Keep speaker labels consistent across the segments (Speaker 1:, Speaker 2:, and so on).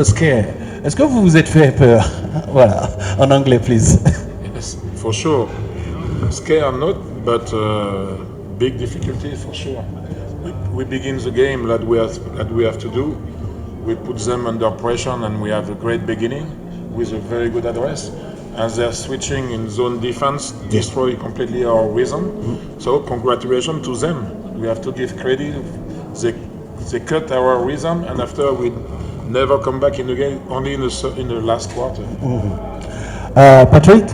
Speaker 1: scare. Est-ce que vous vous êtes fait peur? Voilà, en anglais, please.
Speaker 2: Yes, for sure. Scare not, but big difficulty for sure. We begin the game that we have to do. We put them under pressure and we have a great beginning with a very good address. And they're switching in zone defense, destroy completely our rhythm. So congratulations to them. We have to give credit. They cut our rhythm and after we never come back in the game, only in the last quarter.
Speaker 1: Patrick,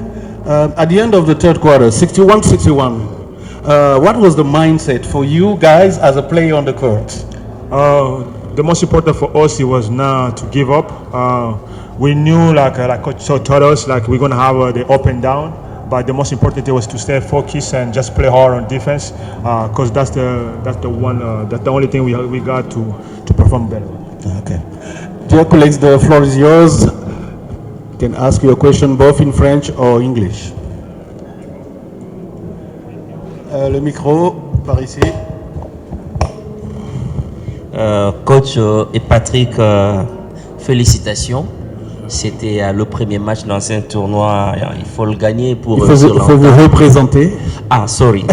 Speaker 1: at the end of the third quarter, 61-61, what was the mindset for you guys as a player on the court?
Speaker 3: The most important for us it was not to give up. We knew like Coach taught us like we're gonna have the up and down, but the most important thing was to stay focused and just play hard on defense, because that's the only thing we got to perform better.
Speaker 1: Okay. Dear colleagues, the floor is yours. You can ask your question both in French or English. Le micro, par ici.
Speaker 4: Coach et Patrick, félicitations. C'était le premier match dans un tournoi. Il faut le gagner pour.
Speaker 1: Il faut vous représenter.
Speaker 4: Ah, sorry.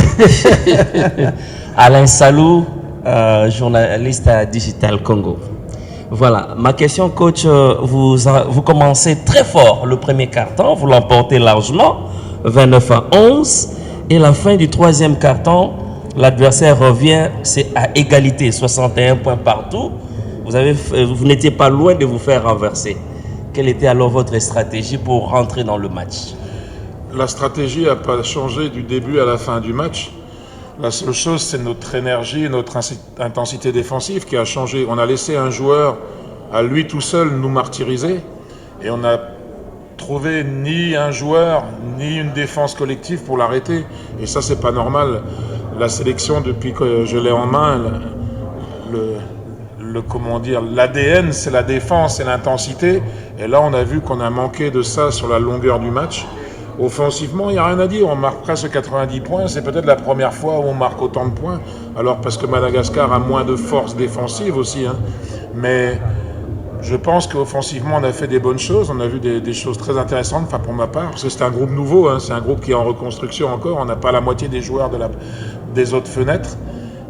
Speaker 4: Alain Salou, journaliste à Digital Congo. Voilà, ma question, coach, vous commencez très fort le premier quart-temps, vous l'emportez largement, 29-11, et la fin du troisième quart-temps, l'adversaire revient, c'est à égalité, 61 points partout. Vous n'étiez pas loin de vous faire renverser. Quelle était alors votre stratégie pour rentrer dans le match?
Speaker 2: La stratégie n'a pas changé du début à la fin du match. La seule chose, c'est notre énergie et notre intensité défensive qui a changé. On a laissé un joueur à lui tout seul nous martyriser et on n'a trouvé ni un joueur ni une défense collective pour l'arrêter. Et ça, c'est pas normal. La sélection, depuis que je l'ai en main, comment dire, l'ADN, c'est la défense et l'intensité. Et là, on a vu qu'on a manqué de ça sur la longueur du match. Offensivement, il n'y a rien à dire, on marque presque 90 points, c'est peut-être la première fois où on marque autant de points, alors parce que Madagascar a moins de force défensive aussi, hein. Mais je pense qu'offensivement on a fait des bonnes choses, on a vu des choses très intéressantes, enfin pour ma part, parce que c'est un groupe nouveau, hein. C'est un groupe qui est en reconstruction encore, on n'a pas la moitié des joueurs des autres fenêtres,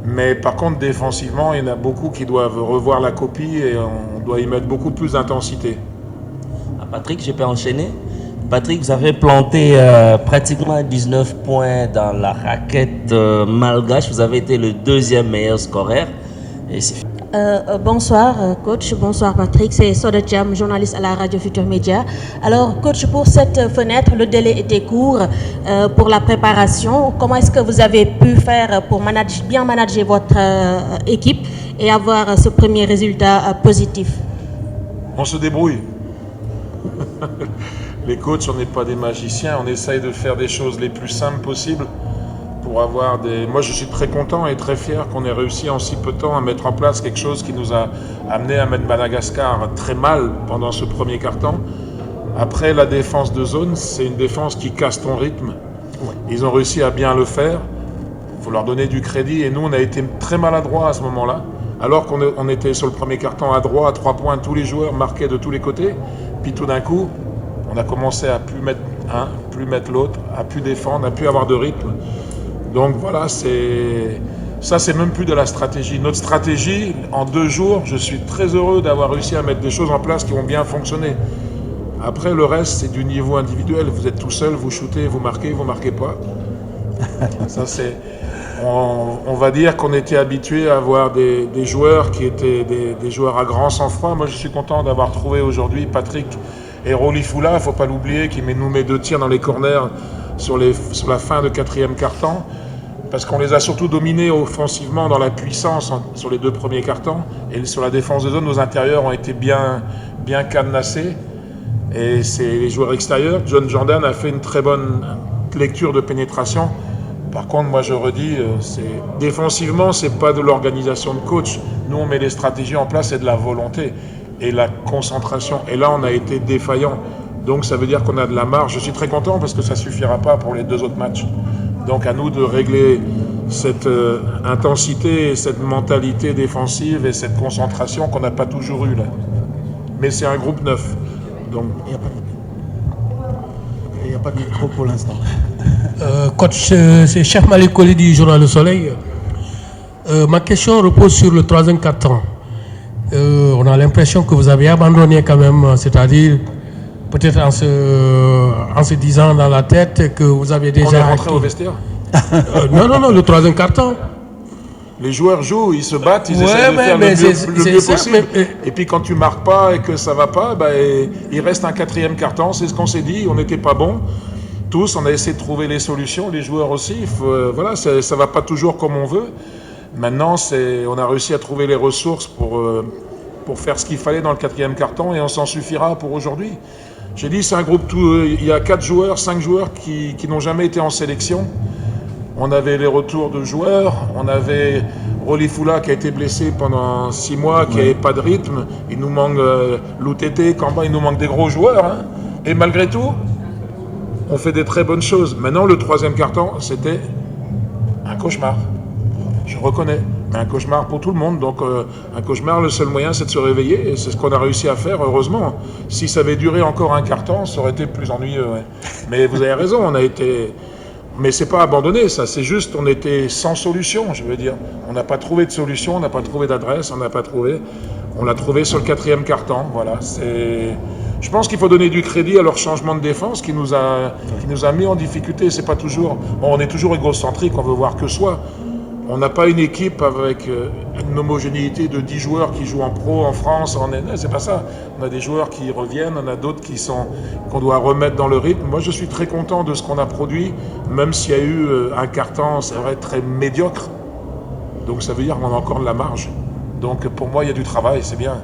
Speaker 2: mais par contre défensivement il y en a beaucoup qui doivent revoir la copie et on doit y mettre beaucoup plus d'intensité.
Speaker 4: Patrick, je peux enchaîner? Patrick, vous avez planté pratiquement 19 points dans la raquette malgache. Vous avez été le deuxième meilleur scoreur.
Speaker 5: Bonsoir coach, bonsoir Patrick, c'est Soda Jam, journaliste à la radio Futur Média. Alors coach, pour cette fenêtre, le délai était court pour la préparation. Comment est-ce que vous avez pu faire pour bien manager votre équipe et avoir ce premier résultat positif?
Speaker 2: On se débrouille. Les coachs, on n'est pas des magiciens, on essaye de faire des choses les plus simples possibles pour avoir des... Moi, je suis très content et très fier qu'on ait réussi en si peu de temps à mettre en place quelque chose qui nous a amené à mettre Madagascar très mal pendant ce premier quart-temps. Après, la défense de zone, c'est une défense qui casse ton rythme. Ils ont réussi à bien le faire. Il faut leur donner du crédit. Et nous, on a été très maladroits à ce moment-là. Alors qu'on était sur le premier quart-temps à droit, à 3 points, tous les joueurs marquaient de tous les côtés. Puis tout d'un coup, on a commencé à plus mettre un, plus mettre l'autre, à plus défendre, à plus avoir de rythme. Donc voilà, ça c'est même plus de la stratégie. Notre stratégie, en 2 jours, je suis très heureux d'avoir réussi à mettre des choses en place qui vont bien fonctionner. Après, le reste, c'est du niveau individuel. Vous êtes tout seul, vous shootez, vous marquez pas. Ça c'est... On va dire qu'on était habitué à avoir des joueurs qui étaient des joueurs à grand sang-froid. Moi, je suis content d'avoir trouvé aujourd'hui Patrick et Rolifula. Il ne faut pas l'oublier, qui nous met 2 tirs dans les corners sur la fin de 4e quart-temps. Parce qu'on les a surtout dominés offensivement dans la puissance sur les 2 premiers quart-temps. Et sur la défense de zone, nos intérieurs ont été bien cadenassés. Et c'est les joueurs extérieurs. John Jordan a fait une très bonne lecture de pénétration. Par contre, moi je redis, défensivement, c'est pas de l'organisation de coach. Nous, on met des stratégies en place et de la volonté et la concentration. Et là, on a été défaillant. Donc, ça veut dire qu'on a de la marge. Je suis très content parce que ça suffira pas pour les 2 autres matchs. Donc, à nous de régler cette intensité, cette mentalité défensive et cette concentration qu'on n'a pas toujours eue là. Mais c'est un groupe neuf. Donc,
Speaker 1: Il n'y a pas de micro pour l'instant.
Speaker 6: Coach, c'est Chef Malik Koli du journal Le Soleil. Ma question repose sur le troisième quart-temps. On a l'impression que vous avez abandonné quand même, c'est-à-dire peut-être en se disant dans la tête que vous avez déjà...
Speaker 2: on est rentré au vestiaire.
Speaker 6: Non, le troisième quart-temps.
Speaker 2: Les joueurs jouent, ils se battent, ils
Speaker 6: Ouais,
Speaker 2: essaient de faire
Speaker 6: mais
Speaker 2: le mieux
Speaker 6: ça,
Speaker 2: possible.
Speaker 6: mais-
Speaker 2: Et puis quand tu marques pas et que ça va pas, il reste un quatrième quart-temps. C'est ce qu'on s'est dit, on n'était pas bons. Tous, on a essayé de trouver les solutions, les joueurs aussi. Voilà, ça va pas toujours comme on veut. Maintenant, on a réussi à trouver les ressources pour faire ce qu'il fallait dans le quatrième quart-temps et on s'en suffira pour aujourd'hui. J'ai dit, c'est un groupe, il y a 5 joueurs qui n'ont jamais été en sélection. On avait les retours de joueurs, on avait Rolly Foula qui a été blessé pendant 6 mois, qui n'avait pas de rythme. Il nous manque Loutete, Kamba, il nous manque des gros joueurs. Hein. Et malgré tout, on fait des très bonnes choses. Maintenant, le troisième quart-temps, c'était un cauchemar. Je reconnais, mais un cauchemar pour tout le monde. Donc un cauchemar, le seul moyen, c'est de se réveiller. Et c'est ce qu'on a réussi à faire, heureusement. Si ça avait duré encore un quart-temps, ça aurait été plus ennuyeux. Ouais. Mais vous avez raison, on a été... Mais c'est pas abandonné, ça. C'est juste, on était sans solution, je veux dire. On n'a pas trouvé de solution, on n'a pas trouvé d'adresse, on n'a pas trouvé... On l'a trouvé sur le quatrième quart-temps, voilà. Je pense qu'il faut donner du crédit à leur changement de défense qui nous a mis en difficulté. C'est pas toujours... Bon, on est toujours égocentrique, on veut voir que soi. On n'a pas une équipe avec une homogénéité de 10 joueurs qui jouent en pro, en France, c'est pas ça. On a des joueurs qui reviennent, on a d'autres qu'on doit remettre dans le rythme. Moi, je suis très content de ce qu'on a produit, même s'il y a eu un quart-temps, c'est vrai, très médiocre. Donc ça veut dire qu'on a encore de la marge. Donc pour moi, il y a du travail, c'est bien.